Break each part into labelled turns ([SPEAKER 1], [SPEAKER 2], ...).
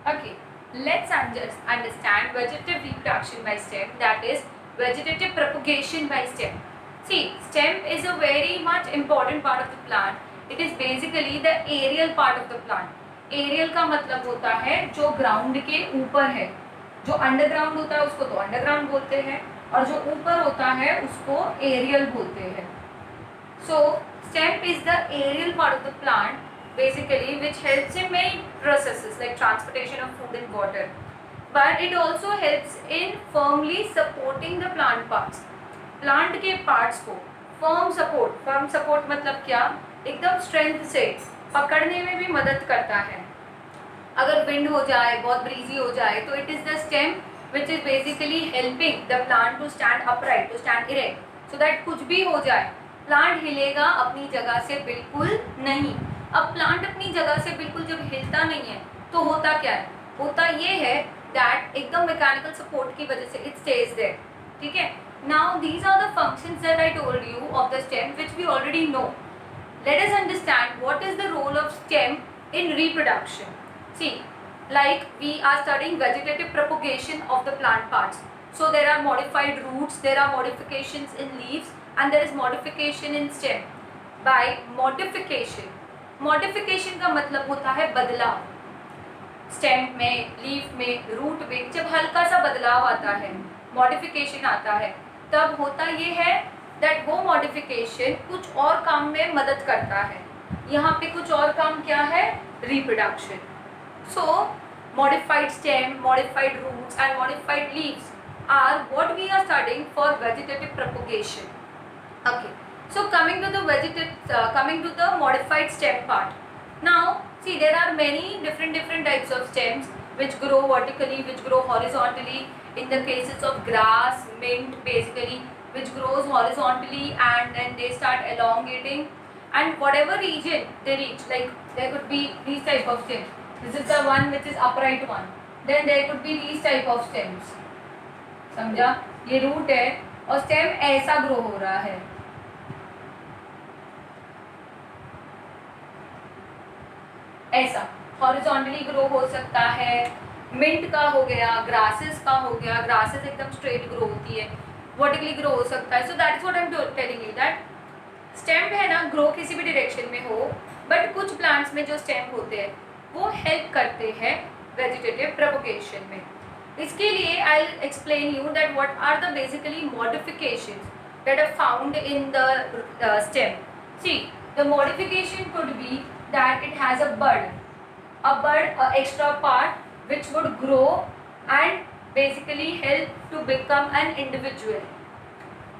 [SPEAKER 1] Okay, let's understand vegetative reproduction by stem, that is vegetative propagation by stem. See, stem is a very much important part of the plant. It is basically the aerial part of the plant. Aerial का मतलब होता है जो ground के ऊपर है. जो underground होता है उसको तो अंडरग्राउंड बोलते हैं और जो ऊपर होता है उसको एरियल बोलते हैं. So stem is the aerial part of the plant basically, which helps in many processes like transportation of food and water, but it also helps in firmly supporting the plant parts. Plant के parts को firm support मतलब क्या, एकदम strength से पकड़ने में भी मदद करता है. अगर विंड हो जाए, बहुत ब्रीजी हो जाए, तो it is the stem which is basically helping the plant to stand upright, to stand erect, so that कुछ भी हो जाए प्लांट हिलेगा अपनी जगह से बिल्कुल नहीं. अब प्लांट अपनी जगह से बिल्कुल जब हिलता नहीं है तो होता क्या है, होता ये है दैट एकदम मैकेनिकल सपोर्ट की वजह से इट स्टेज देयर. ठीक है. Now these are the functions that I told you of the stem which we already know. Let us understand what is the role of stem in reproduction. See, like we are studying vegetative propagation of the plant parts. So there are modified roots, there are modifications in leaves, and there is modification in stem. By modification का मतलब होता है बदलाव. Stem में, leaf में, root में जब हल्का सा बदलाव आता है, मॉडिफिकेशन आता है, तब होता ये है दैट वो मॉडिफिकेशन कुछ और काम में मदद करता है. यहाँ पे कुछ और काम क्या है, reproduction. So, modified stem, modified roots and modified leaves are what we are studying for vegetative propagation. Okay. So, coming to the modified stem part. Now, see, there are many different types of stems which grow vertically, which grow horizontally. In the cases of grass, mint, basically, which grows horizontally and then they start elongating. And whatever region they reach, like there could be these type of stems. This is the one which is upright one. Then there could be these type of stems. समझा? ये root है और stem ऐसा grow हो रहा है. ऐसा horizontally grow हो सकता है. मिंट का हो गया, ग्रासेस का हो गया. ग्रासेस एकदम स्ट्रेट ग्रो होती है. वर्टिकली ग्रो हो सकता है. So that is what I am telling you that stem है ना, ग्रो किसी भी डायरेक्शन में हो, बट कुछ प्लांट्स में जो स्टेम होते हैं वो हेल्प करते हैं वेजिटेटिव प्रोपगेशन में. इसके लिए I will explain you that what are the basically modifications that are found in the stem. See, the modification could be that it has a bud extra part which would grow and basically help to become an individual.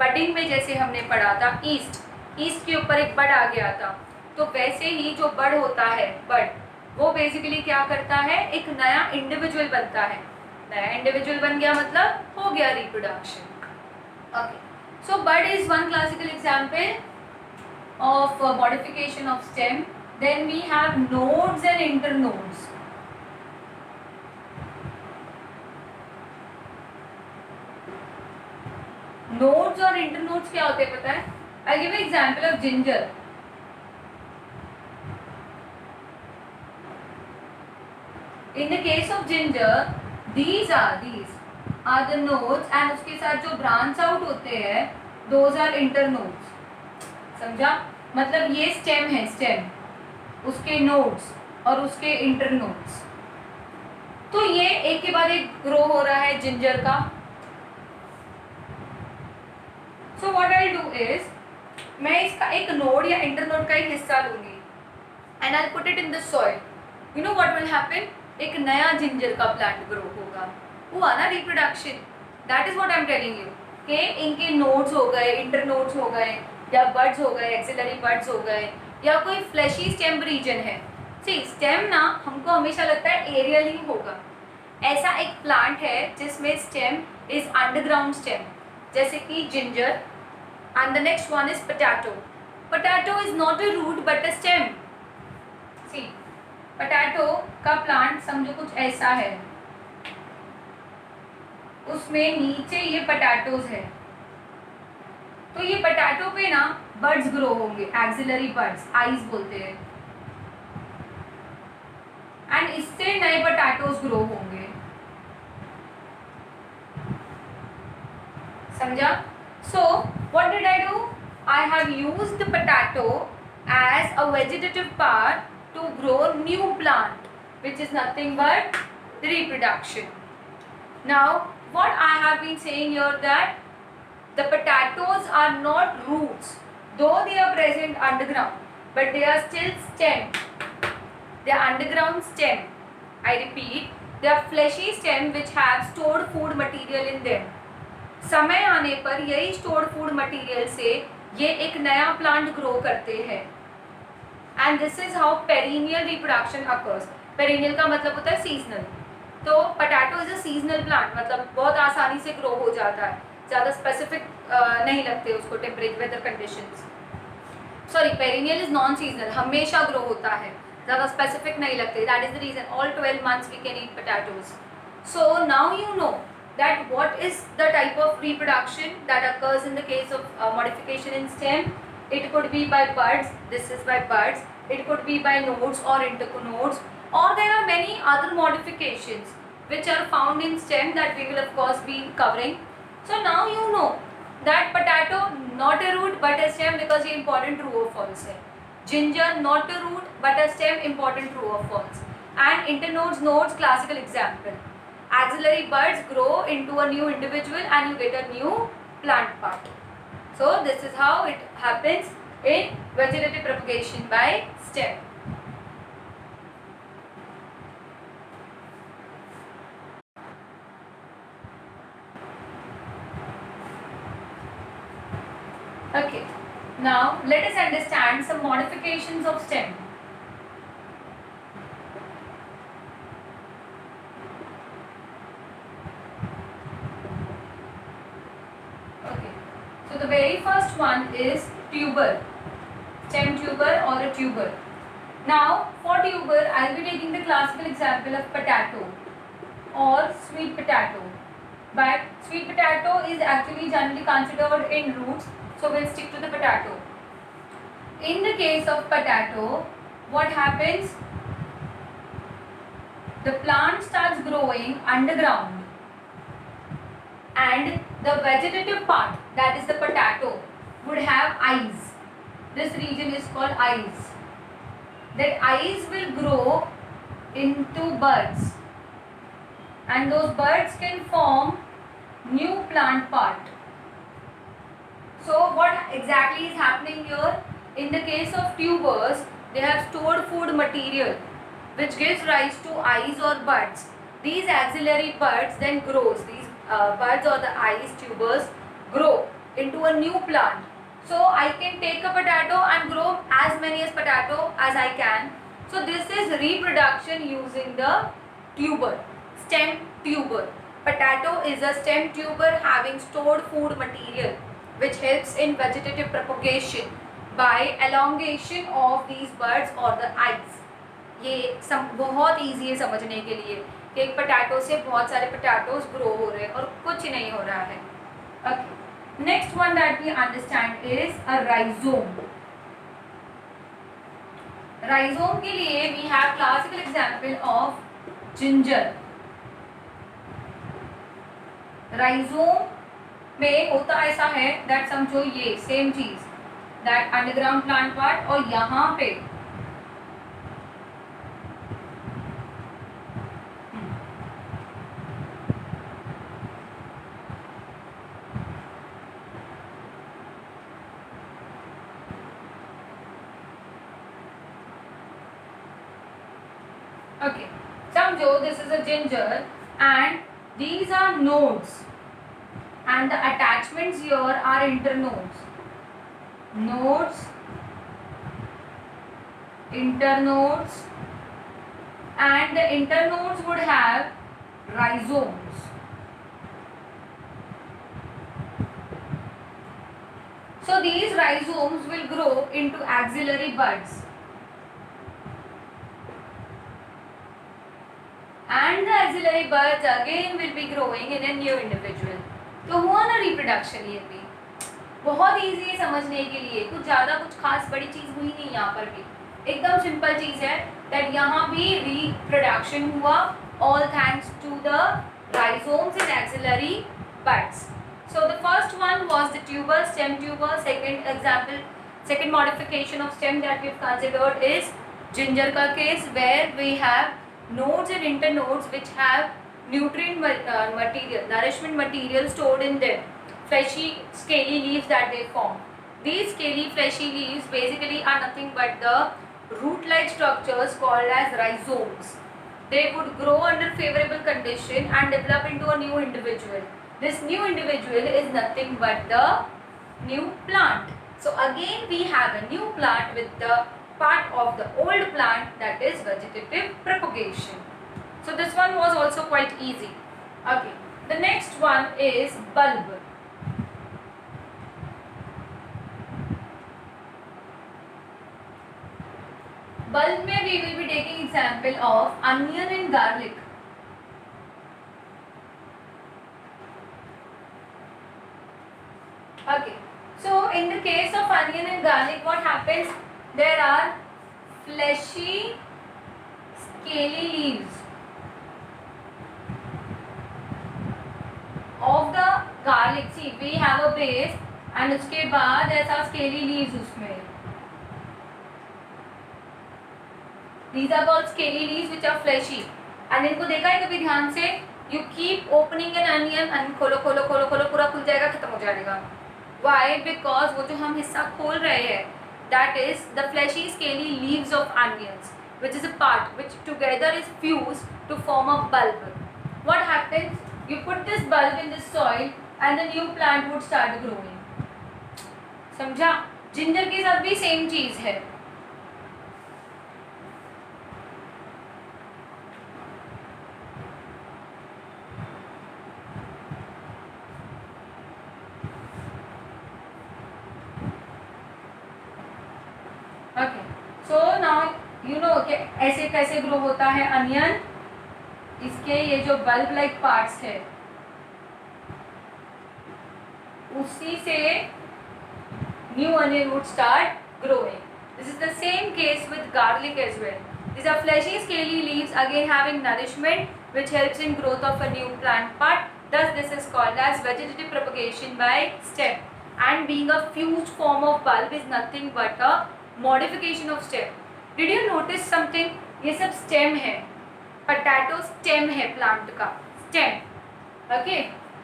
[SPEAKER 1] Budding में जैसे हमने पढ़ा था, east के ऊपर एक बड आ गया था, तो वैसे ही जो बड होता है, बड वो बेसिकली क्या करता है, एक नया इंडिविजुअल बनता है. नया इंडिविजुअल बन गया मतलब हो गया reproduction. Okay. So bud is one classical example of modification of stem. Then we have nodes and internodes. Nodes और इंटरनोड्स क्या होते हैं पता है? I give example of ginger. In the case of ginger, these are the nodes and उसके साथ जो branch out होते हैं, those are internodes. समझा? मतलब ये stem है, stem, उसके nodes और उसके internodes. तो ये एक के बाद एक grow हो रहा है ginger का. So what I'll do is, मैं इसका एक node या internode का एक हिस्सा लूँगी and I'll put it in the soil. You know what will happen? एक नया जिंजर का प्लांट ग्रो होगा. हुआ ना reproduction. That is what I am telling you कि इनके नोड्स हो गए, इंटरनोड्स हो गए, या बड्स हो गए, एक्सिलरी बड्स हो गए, या कोई फ्लैशी स्टेम रीजन है. सी, स्टेम ना हमको हमेशा लगता है एरियल ही होगा. ऐसा एक प्लांट है जिसमें स्टेम इज अंडरग्राउंड स्टेम, जैसे कि ginger. And the next one is potato. Potato is not a root but a stem. See, potato का प्लांट समझो कुछ ऐसा है, उसमें नीचे ये पोटैटोज है, तो ये पोटैटो पे ना बर्ड्स ग्रो होंगे, एक्सिलरी बर्ड्स, आईज बोलते हैं. एंड एंड इससे नए पोटैटोज ग्रो होंगे। समझा? So what did I do? I have used the potato as a vegetative part to grow new plant, which is nothing but reproduction. Now what I have been saying here that the potatoes are not roots, though they are present underground, but they are still stem. They are underground stem. I repeat, they are fleshy stem which have stored food material in them. समय आने पर यही stored food material से ये एक नया plant grow करते हैं। And this is how perennial reproduction occurs. Perennial का मतलब होता है सीजनल। तो potato is a seasonal plant, मतलब बहुत आसानी से ग्रो हो जाता है, ज़्यादा स्पेसिफिक नहीं लगते उसको temperature weather conditions. Sorry, perennial is non seasonal, हमेशा ग्रो होता है, ज़्यादा स्पेसिफिक नहीं लगते। That is the reason all 12 months we can eat potatoes. So now you know that what is the type of reproduction that occurs in the case of modification in stem. It could be by buds, this is by buds, it could be by nodes or internodes, or there are many other modifications which are found in stem that we will of course be covering. So now you know that potato not a root but a stem, because ये important true or false है. Ginger not a root but a stem, important true or false. And internodes, nodes, classical example. Axillary buds grow into a new individual and you get a new plant part. So this is how it happens in vegetative propagation by stem. Okay, now let us understand some modifications of stem. So the very first one is tuber, stem tuber or a tuber. Now for tuber I will be taking the classical example of potato or sweet potato. But sweet potato is actually generally considered in roots, so we'll stick to the potato. In the case of potato, what happens? The plant starts growing underground and the vegetative part, that is the potato, would have eyes. This region is called eyes. That eyes will grow into buds and those buds can form new plant part. So what exactly is happening here? In the case of tubers, they have stored food material which gives rise to eyes or buds. These axillary buds then grows. These buds or the eyes, tubers, grow into a new plant. So I can take a potato and grow as many as potato as I can. So this is reproduction using the tuber, stem tuber. Potato is a stem tuber having stored food material which helps in vegetative propagation by elongation of these buds or the eyes. ये बहुत easy है समझने के लिए कि एक potato से बहुत सारे पोटैटोज ग्रो हो रहे हैं और कुछ नहीं हो रहा है. Okay, next one that we understand is a rhizome. Rhizome के लिए we have classical example of ginger. Rhizome में होता ऐसा है दैट समझो ये सेम चीज दैट अंडरग्राउंड प्लांट पार्ट और यहाँ पे okay, समझो this is a ginger and these are nodes and the attachments here are internodes. Nodes, internodes, and the internodes would have rhizomes. So these rhizomes will grow into axillary buds. And the axillary buds again will be growing in a new individual. तो हुआ ना reproduction. ये भी बहुत easy है समझने के लिए, कुछ ज़्यादा कुछ खास बड़ी चीज़ हुई नहीं यहाँ पर भी, एकदम सिंपल चीज़ है. that यहाँ भी reproduction हुआ all thanks to the rhizomes and axillary buds. So the first one was the tuber, stem tuber. Second modification of stem that we've considered is ginger ka case, where we have nodes and internodes which have nutrient material, nourishment material stored in them, fleshy scaly leaves that they form. These scaly fleshy leaves basically are nothing but the root-like structures called as rhizomes. They would grow under favorable condition and develop into a new individual. This new individual is nothing but the new plant. So again we have a new plant with the part of the old plant, that is vegetative propagation. So this one was also quite easy. Okay, the next one is bulb. Bulb में we will be taking example of onion and garlic. Okay, so in the case of onion and garlic, what happens? There are fleshy, scaly leaves of the garlic. See, we have a base and उसके बाद ऐसा scaly leaves उसमें. These are called scaly leaves which are fleshy. And इनको देखा है कभी ध्यान से? You keep opening an onion and खोलो खोलो खोलो खोलो पूरा खुल जाएगा, खत्म हो जाएगा. Why? Because वो जो हम हिस्सा खोल रहे हैं, that is the fleshy scaly leaves of onions, which is a part which together is fused to form a bulb. What happens? You put this bulb in the soil and the new plant would start growing. समझा? Ginger के साथ भी same चीज है. Okay, so now you know कि ऐसे कैसे grow होता है अनियन. इसके ये जो बल्ब लाइक पार्ट्स है उसी से new onion would start growing. This is the same case with garlic as well. These are fleshy scaly leaves again having nourishment which helps in growth of a new plant part. Thus this is called as vegetative propagation by stem. And being a fused form of bulb is nothing but a modification of stem. Did you notice something? ये सब stem है. Potato stem है plant का. Stem. Okay.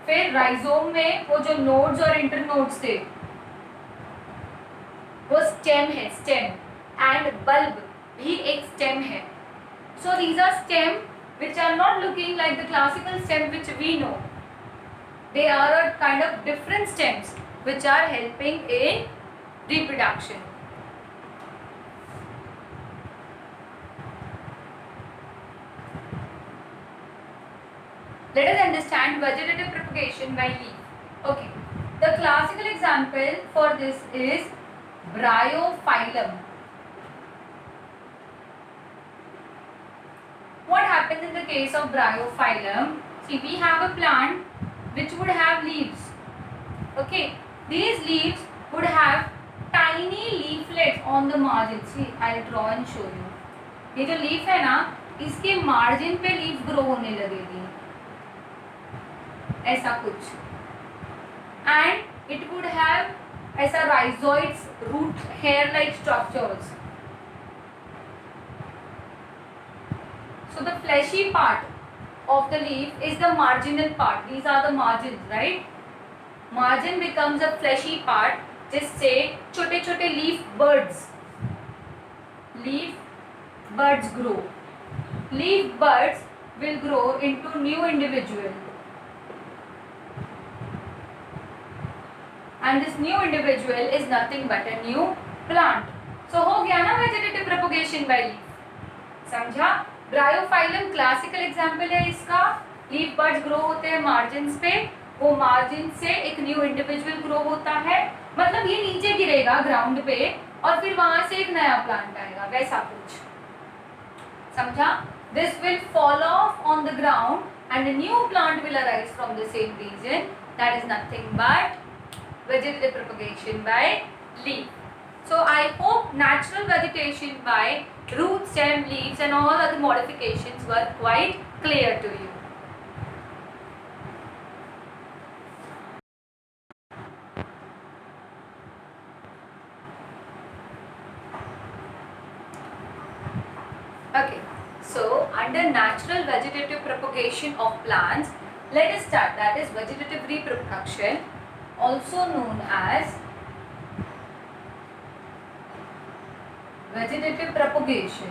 [SPEAKER 1] फिर rhizome में वो जो nodes और internodes थे वो stem है. Stem. And bulb भी एक stem है. So these are stem which are not looking like the classical stem which we know. They are a kind of different stems which are helping in reproduction. Let us understand vegetative propagation by leaf. Okay, the classical example for this is Bryophyllum. What happens in the case of Bryophyllum? See, we have a plant which would have leaves. Okay, these leaves would have tiny leaflets on the margin. See, I'll draw and show you. ये जो leaf है ना, इसके margin पे leaf grow होने लगेगी. ऐसा कुछ. And it would have ऐसा rhizoids, root hair-like structures. So the fleshy part of the leaf is the marginal part. These are the margins, right? Margin becomes a fleshy part. Just say छोटे छोटे leaf buds. Leaf buds grow. Leaf buds will grow into new individual. And this new individual is nothing but a new plant. So हो गया ना vegetative propagation by leaf. समझा? Bryophyllum classical example है इसका. Leaf buds grow होते हैं margins पे. वो margin से एक new individual grow होता है. मतलब ये नीचे गिरेगा ground पे और फिर वहाँ से एक नया plant आएगा. वैसा कुछ. समझा? This will fall off on the ground and a new plant will arise from the same region. That is nothing but vegetative propagation by leaf. So I hope natural vegetation by roots, stem, leaves and all other modifications were quite clear to you. Okay, so under natural vegetative propagation of plants, let us start, that is vegetative reproduction, also known as vegetative propagation.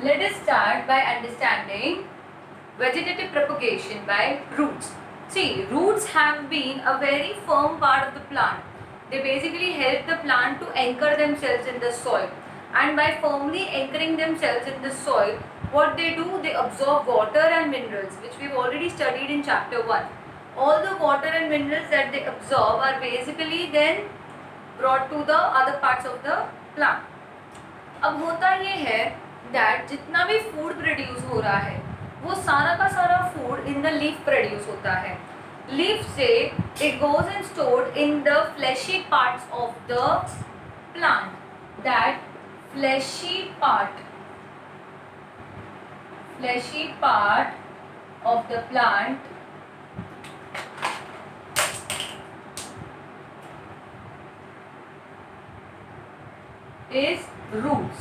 [SPEAKER 1] Let us start by understanding vegetative propagation by roots. See, roots have been a very firm part of the plant. They basically help the plant to anchor themselves in the soil. And by firmly anchoring themselves in the soil, what they do, they absorb water and minerals, which we've already studied in chapter 1. All the water and minerals that they absorb are basically then brought to the other parts of the plant. अब होता ये है that जितना भी food produce हो रहा है वो सारा का सारा food in the leaf produce होता है. लीफ से it goes and stored in the fleshy parts of the plant. That fleshy part of the plant is roots.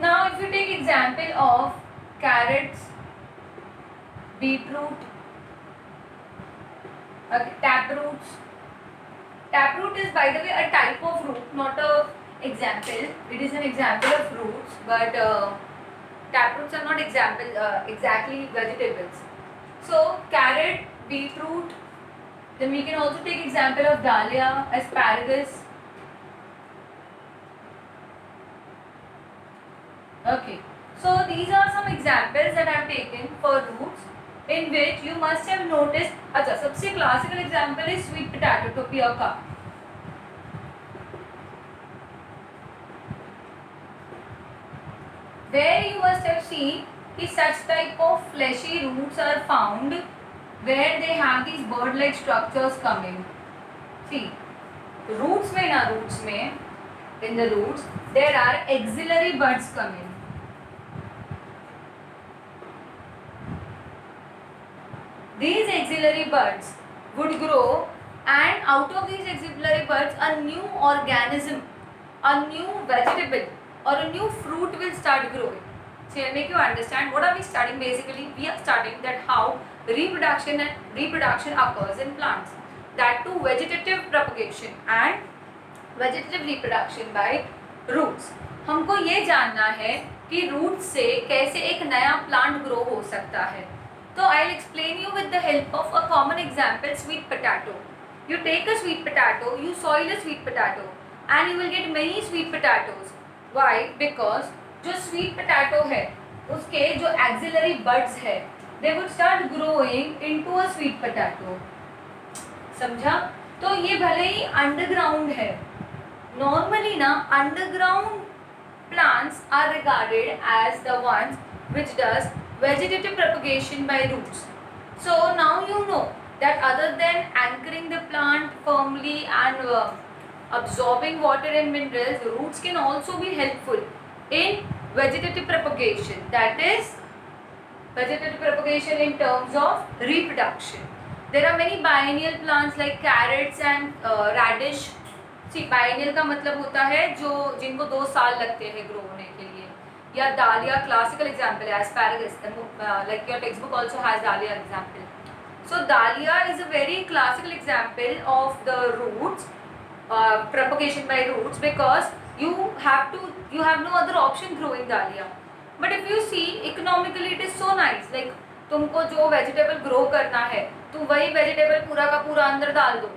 [SPEAKER 1] Now if you take example of carrots, beetroot, taproots. Taproot is, by the way, a type of root, not a example. It is an example of roots, but taproots are not exactly vegetables. So carrot, beetroot. Then we can also take example of dahlia, asparagus. Okay, so these are some examples that I have taken for roots, in which you must have noticed. अच्छा, सबसे classical example is sweet potato, tapioca. Where you must have seen कि such type of fleshy roots are found where they have these bird-like structures coming. See, roots में in the roots there are axillary buds coming. These axillary buds would grow, and out of these axillary buds a new organism, a new vegetable or a new fruit will start growing. So I'll make you understand what are we studying. Basically we are studying that how reproduction occurs in plants, that too vegetative propagation and vegetative reproduction by roots. हमको ये जानना है कि root से कैसे एक नया plant grow हो सकता है. So I'll explain you with the help of a common example, sweet potato. You take a sweet potato, you soil a sweet potato and you will get many sweet potatoes. Why? Because जो sweet potato है उसके जो axillary buds है they would start growing into a sweet potato. समझा? तो ये भले ही underground है. Normally ना underground plants are regarded as the ones which does vegetative propagation by roots. So now you know that other than anchoring the plant firmly and absorbing water and minerals, roots can also be helpful in vegetative propagation. That is vegetative propagation in terms of reproduction. There are many biennial plants like carrots and radish. See, biennial का मतलब होता है जो जिनको 2 साल लगते हैं grow होने के लिए. या dahlia classical example है, asparagus, like your textbook also has dahlia example. So dahlia is a very classical example of the roots, propagation by roots, because you have no other option growing dahlia. But if you see economically it is so nice, like तुमको जो vegetable grow करना है तो वही vegetable पूरा का पूरा अंदर डाल दो.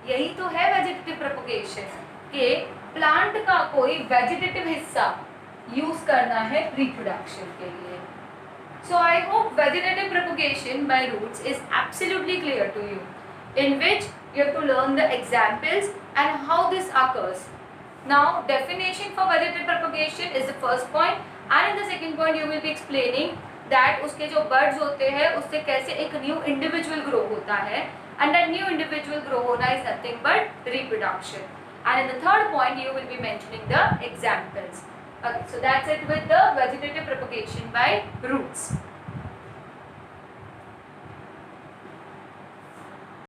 [SPEAKER 1] यही तो है वेजिटेटिव प्रोपगेशन, के प्लांट का कोई वेजिटेटिव हिस्सा यूज करना है रिप्रोडक्शन के लिए. So I hope vegetative propagation by roots is absolutely clear to you, in which you have to learn the examples and how this occurs. Now definition for vegetative propagation is the first point, and in the second point you will be explaining that उसके जो birds होते हैं उससे कैसे एक new individual grow होता है, and that new individual grow होना is nothing but reproduction. And in the third point, you will be mentioning the examples. Okay, so that's it with the vegetative propagation by roots.